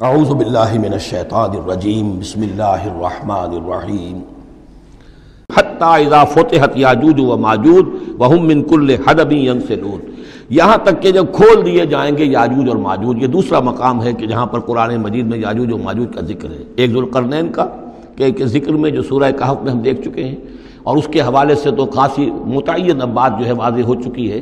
اعوذ باللہ من الشیطان الرجیم بسم اللہ الرحمن الرحیم حتی اذا فتحت یاجوج و ماجوج وہم من کل حدب ینسلون، یہاں تک کہ جب کھول دیے جائیں گے یاجوج اور ماجوج۔ یہ دوسرا مقام ہے کہ جہاں پر قرآن مجید میں یاجوج و ماجوج کا ذکر ہے، ایک ذوالقرنین کا کہ ذکر میں جو سورہ کہف میں ہم دیکھ چکے ہیں، اور اس کے حوالے سے تو خاصی متعین اب بات جو ہے واضح ہو چکی ہے۔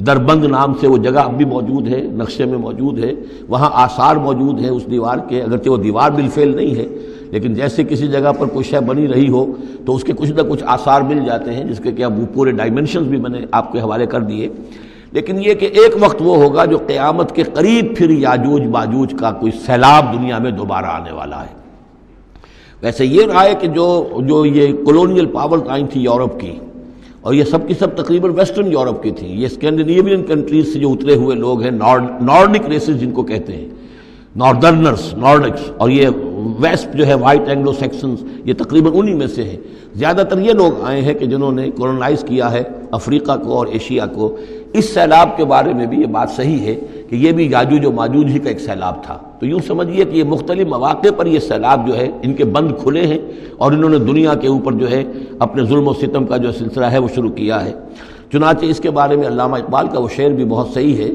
دربند نام سے وہ جگہ اب بھی موجود ہے، نقشے میں موجود ہے، وہاں آثار موجود ہیں اس دیوار کے، اگرچہ وہ دیوار بالفعل نہیں ہے لیکن جیسے کسی جگہ پر کوئی شے بنی رہی ہو تو اس کے کچھ نہ کچھ آثار مل جاتے ہیں، جس کے کہ اب وہ پورے ڈائمنشنز بھی میں نے آپ کے حوالے کر دیے۔ لیکن یہ کہ ایک وقت وہ ہوگا جو قیامت کے قریب پھر یاجوج ماجوج کا کوئی سیلاب دنیا میں دوبارہ آنے والا ہے۔ ویسے یہ رہا ہے کہ جو یہ کولونیل پاورز آئی تھی یورپ کی، اور یہ سب کی سب تقریباً ویسٹرن یورپ کی تھیں، یہ اسکینڈینیوین کنٹریز سے جو اترے ہوئے لوگ ہیں، نارڈک ریسز جن کو کہتے ہیں، ناردرنرز، نارڈکس، اور یہ ویسٹ جو ہے وائٹ اینگلو سیکسنز، یہ تقریباً انہی میں سے ہیں۔ زیادہ تر یہ لوگ آئے ہیں کہ جنہوں نے کولونائز کیا ہے افریقہ کو اور ایشیا کو۔ اس سیلاب کے بارے میں بھی یہ بات صحیح ہے کہ یہ بھی یاجوج و ماجوج ہی کا ایک سیلاب تھا۔ تو یوں سمجھیے کہ یہ مختلف مواقع پر یہ سیلاب جو ہے ان کے بند کھلے ہیں، اور انہوں نے دنیا کے اوپر جو ہے اپنے ظلم و ستم کا جو سلسلہ ہے وہ شروع کیا ہے۔ چنانچہ اس کے بارے میں علامہ اقبال کا وہ شعر بھی بہت صحیح ہے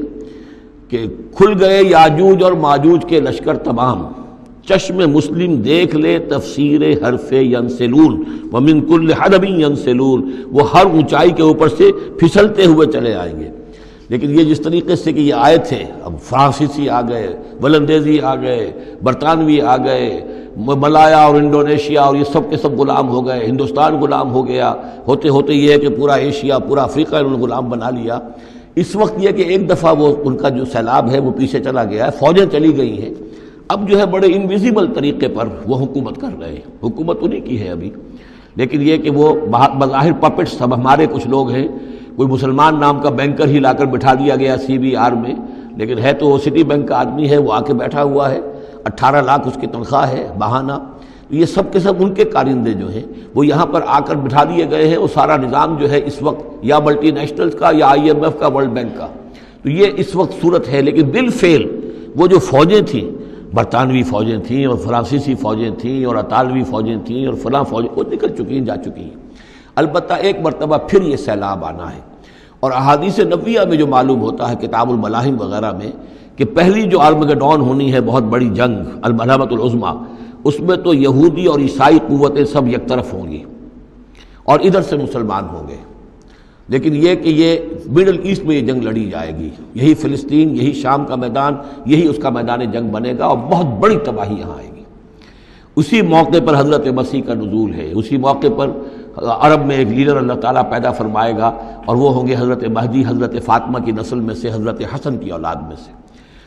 کہ کھل گئے یاجوج اور ماجوج کے لشکر تمام، چشم مسلم دیکھ لے تفسیر حرف ینسلون ومن کل حدب ینسلون، وہ ہر اونچائی کے اوپر سے پھسلتے ہوئے چلے آئیں گے۔ لیکن یہ جس طریقے سے کہ یہ آئے تھے، اب فرانسیسی آ گئے، ولندیزی آ گئے، برطانوی آ گئے، ملایا اور انڈونیشیا، اور یہ سب کے سب غلام ہو گئے، ہندوستان غلام ہو گیا، ہوتے ہوتے یہ ہے کہ پورا ایشیا، پورا افریقہ انہوں نے غلام بنا لیا۔ اس وقت یہ کہ ایک دفعہ وہ ان کا جو سیلاب ہے وہ پیچھے چلا گیا ہے، فوجیں چلی گئی ہیں، اب جو ہے بڑے انویزیبل طریقے پر وہ حکومت کر رہے ہیں، حکومت انہی کی ہے ابھی۔ لیکن یہ کہ وہ بظاہر پپٹس، اب ہمارے کچھ لوگ ہیں، کوئی مسلمان نام کا بینکر ہی لا کر بٹھا دیا گیا CBR میں، لیکن ہے تو وہ سٹی بینک کا آدمی ہے، وہ آ کے بیٹھا ہوا ہے، 18 لاکھ اس کی تنخواہ ہے بہانہ۔ یہ سب کے سب ان کے کارندے جو ہیں وہ یہاں پر آ کر بٹھا دیے گئے ہیں، وہ سارا نظام جو ہے اس وقت یا ملٹی نیشنلز کا یا IMF کا، ورلڈ بینک کا، تو یہ اس وقت صورت ہے۔ لیکن بالفعل وہ جو فوجیں تھیں، برطانوی فوجیں تھیں اور فرانسیسی فوجیں تھیں اور اطالوی فوجیں تھیں اور فلاں فوجیں، وہ نکل چکی ہیں، جا چکی ہیں۔ البتہ ایک مرتبہ پھر یہ سیلاب آنا ہے، اور احادیث نبویہ میں جو معلوم ہوتا ہے کتاب الملاحم وغیرہ میں کہ پہلی جو آرمگڈون ہونی ہے، بہت بڑی جنگ، الملحمۃ العظمیٰ، اس میں تو یہودی اور عیسائی قوتیں سب یک طرف ہوں گی اور ادھر سے مسلمان ہوں گے۔ لیکن یہ کہ یہ مڈل ایسٹ میں یہ جنگ لڑی جائے گی، یہی فلسطین، یہی شام کا میدان، یہی اس کا میدان جنگ بنے گا، اور بہت بڑی تباہی یہاں آئے گی۔ اسی موقع پر حضرت مسیح کا نزول ہے، اسی موقع پر عرب میں ایک لیڈر اللہ تعالیٰ پیدا فرمائے گا، اور وہ ہوں گے حضرت مہدی، حضرت فاطمہ کی نسل میں سے، حضرت حسن کی اولاد میں سے۔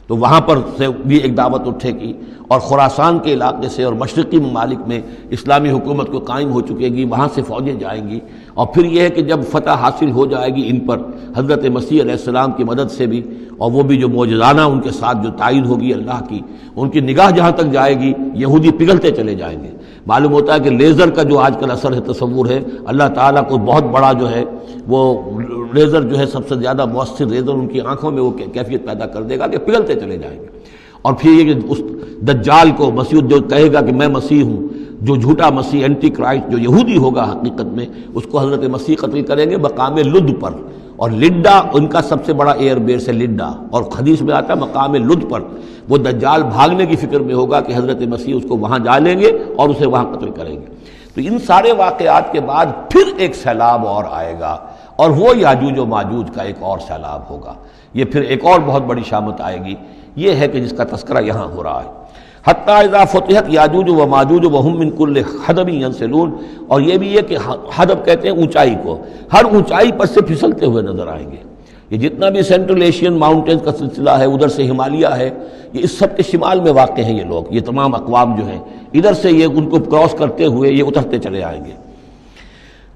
تو وہاں پر سے بھی ایک دعوت اٹھے گی، اور خراسان کے علاقے سے اور مشرقی ممالک میں اسلامی حکومت کو قائم ہو چکے گی، وہاں سے فوجیں جائیں گی، اور پھر یہ ہے کہ جب فتح حاصل ہو جائے گی ان پر حضرت مسیح علیہ السلام کی مدد سے بھی، اور وہ بھی جو معجزانہ ان کے ساتھ جو تائید ہوگی اللہ کی، ان کی نگاہ جہاں تک جائے گی یہودی پگھلتے چلے جائیں گے۔ معلوم ہوتا ہے کہ لیزر کا جو آج کل اثر ہے، تصور ہے، اللہ تعالیٰ کو بہت بڑا جو ہے وہ لیزر جو ہے سب سے زیادہ مؤثر لیزر ان کی آنکھوں میں وہ کیفیت پیدا کر دے گا کہ پگھلتے چلے جائیں گے۔ اور پھر یہ کہ اس دجال کو مسیح جو کہے گا کہ میں مسیح ہوں، جو جھوٹا مسیح اینٹی کرائسٹ جو یہودی ہوگا حقیقت میں، اس کو حضرت مسیح قتل کریں گے مقام لد پر، اور لڈا ان کا سب سے بڑا ایئر بیس ہے لڈا، اور حدیث میں آتا ہے مقام لد پر وہ دجال بھاگنے کی فکر میں ہوگا کہ حضرت مسیح اس کو وہاں جا لیں گے اور اسے وہاں قتل کریں گے۔ تو ان سارے واقعات کے بعد پھر ایک سیلاب اور آئے گا، اور وہ یاجوج و ماجوج کا ایک اور سیلاب ہوگا، یہ پھر ایک اور بہت بڑی شامت آئے گی۔ یہ ہے کہ جس کا تذکرہ یہاں ہو رہا ہے، حتی اذا فتحت یاجوج و ماجوج وہم من کل حدب ینسلون، اور یہ بھی ہے کہ حدب کہتے ہیں اونچائی کو، ہر اونچائی پر سے پھسلتے ہوئے نظر آئیں گے۔ یہ جتنا بھی سینٹرل ایشین ماؤنٹینز کا سلسلہ ہے، ادھر سے ہمالیہ ہے، یہ اس سب کے شمال میں واقع ہیں یہ لوگ، یہ تمام اقوام جو ہیں ادھر سے یہ ان کو کراس کرتے ہوئے یہ اترتے چلے آئیں گے۔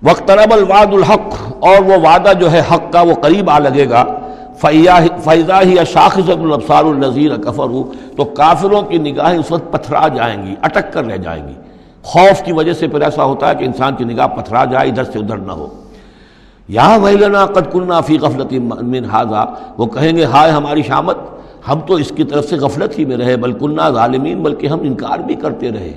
واقترب الوعد الحق، اور وہ وعدہ جو ہے حق کا وہ قریب آ لگے گا۔ فَإِذَا هِيَ شَاخِصَةٌ الْأَبْصَارُ الَّذِينَ كَفَرُوا، تو کافروں کی نگاہیں اس وقت پتھرا جائیں گی، اٹک کر رہ جائیں گی۔ خوف کی وجہ سے پھر ایسا ہوتا ہے کہ انسان کی نگاہ پتھرا جائے، ادھر سے ادھر نہ ہو۔ یا ویلنا قد كنا فی غفلۃ من ھذا، وہ کہیں گے ہائے ہماری شامت، ہم تو اس کی طرف سے غفلت ہی میں رہے، بل کننا ظالمین، بلکہ ہم انکار بھی کرتے رہے۔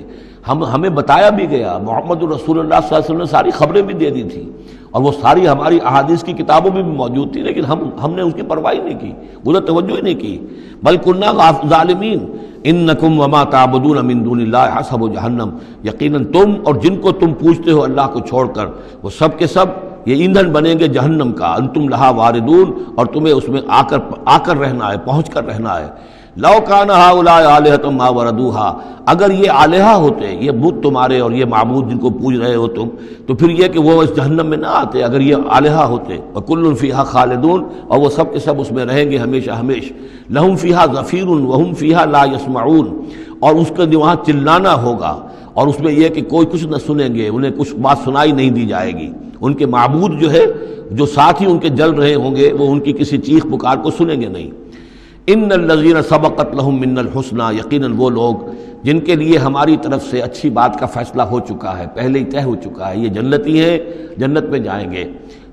ہمیں بتایا بھی گیا، محمد رسول اللہ صلی اللہ علیہ وسلم نے ساری خبریں بھی دے دی تھی، اور وہ ساری ہماری احادیث کی کتابوں میں بھی موجود تھی، لیکن ہم نے اس کی پرواہ نہیں کی، ادھر توجہ ہی نہیں کی۔ بل کننا ظالمین انکم وما تعبدون من دون اللہ حسب جہنم، یقیناً تم اور جن کو تم پوجتے ہو اللہ کو چھوڑ کر، وہ سب کے سب یہ ایندھن بنیں گے جہنم کا، انتم لہا واردون، اور تمہیں اس میں آ کر رہنا ہے، پہنچ کر رہنا ہے۔ لو کان ہؤلاء آلہۃ ما وردوها، اگر یہ آلہہ ہوتے، یہ بت تمہارے اور یہ معبود جن کو پوج رہے ہو تم، تو پھر یہ کہ وہ اس جہنم میں نہ آتے اگر یہ آلہہ ہوتے۔ وکل فیہا خالدون، اور وہ سب کے سب اس میں رہیں گے ہمیشہ ہمیشہ۔ لہم فیہا زفیر وہم فیہا لا یسمعون، اور اس کے وہاں چلانا ہوگا، اور اس میں یہ کہ کوئی کچھ نہ سنیں گے، انہیں کچھ بات سنائی نہیں دی جائے گی۔ ان کے معبود جو ہے، جو ساتھ ہی ان کے جل رہے ہوں گے، وہ ان کی کسی چیخ پکار کو سنیں گے نہیں۔ ان الذین سبقت لہم من الحسنی، یقیناً وہ لوگ جن کے لیے ہماری طرف سے اچھی بات کا فیصلہ ہو چکا ہے، پہلے ہی طے ہو چکا ہے، یہ جنتی ہیں، جنت میں جائیں گے،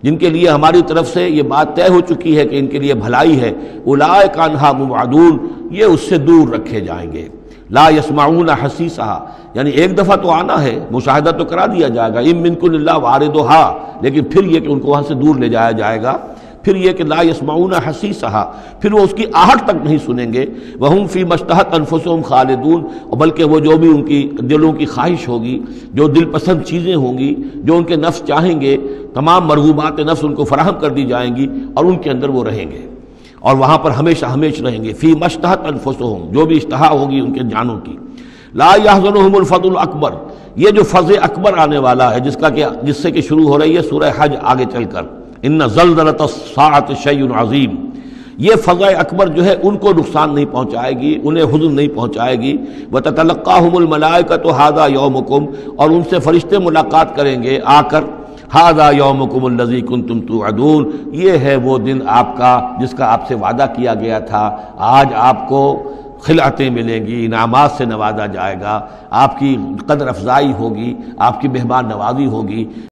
جن کے لیے ہماری طرف سے یہ بات طے ہو چکی ہے کہ ان کے لیے بھلائی ہے، اولئک عنہا مبعدون، یہ اس سے دور رکھے جائیں گے۔ لا یسمعون حسیسہا، یعنی ایک دفعہ تو آنا ہے، مشاہدہ تو کرا دیا جائے گا، ان منکم الا واردھا، لیکن پھر یہ کہ ان کو وہاں سے دور لے جایا جائے گا۔ پھر یہ کہ لا یسمعون حسیسہا، پھر وہ اس کی آہٹ تک نہیں سنیں گے۔ وہم فی مشتہت انفسہم خالدون، اور بلکہ وہ جو بھی ان کی دلوں کی خواہش ہوگی، جو دل پسند چیزیں ہوں گی، جو ان کے نفس چاہیں گے، تمام مرغوبات نفس ان کو فراہم کر دی جائیں گی، اور ان کے اندر وہ رہیں گے، اور وہاں پر ہمیشہ ہمیشہ رہیں گے۔ فی مشتہت انفسہم، جو بھی اشتہا ہوگی ان کے جانوں کی۔ لا یحزنہم الفزع الاکبر، یہ جو فزع اکبر آنے والا ہے، جس سے کہ شروع ہو رہی ہے سورہ حج آگے چل کر، ان زلزلۃ الساعۃ شیء عظیم، یہ فزع اکبر جو ہے ان کو نقصان نہیں پہنچائے گی، انہیں حزن نہیں پہنچائے گی۔ وتتلقاہم الملائکۃ ھذا یومکم، اور ان سے فرشتے ملاقات کریں گے آ کر، ھذا یومکم الذی کنتم توعدون، یہ ہے وہ دن آپ کا جس کا آپ سے وعدہ کیا گیا تھا، آج آپ کو خلعتیں ملیں گی، انعامات سے نوازا جائے گا، آپ کی قدر افزائی ہوگی، آپ کی مہمان نوازی ہوگی۔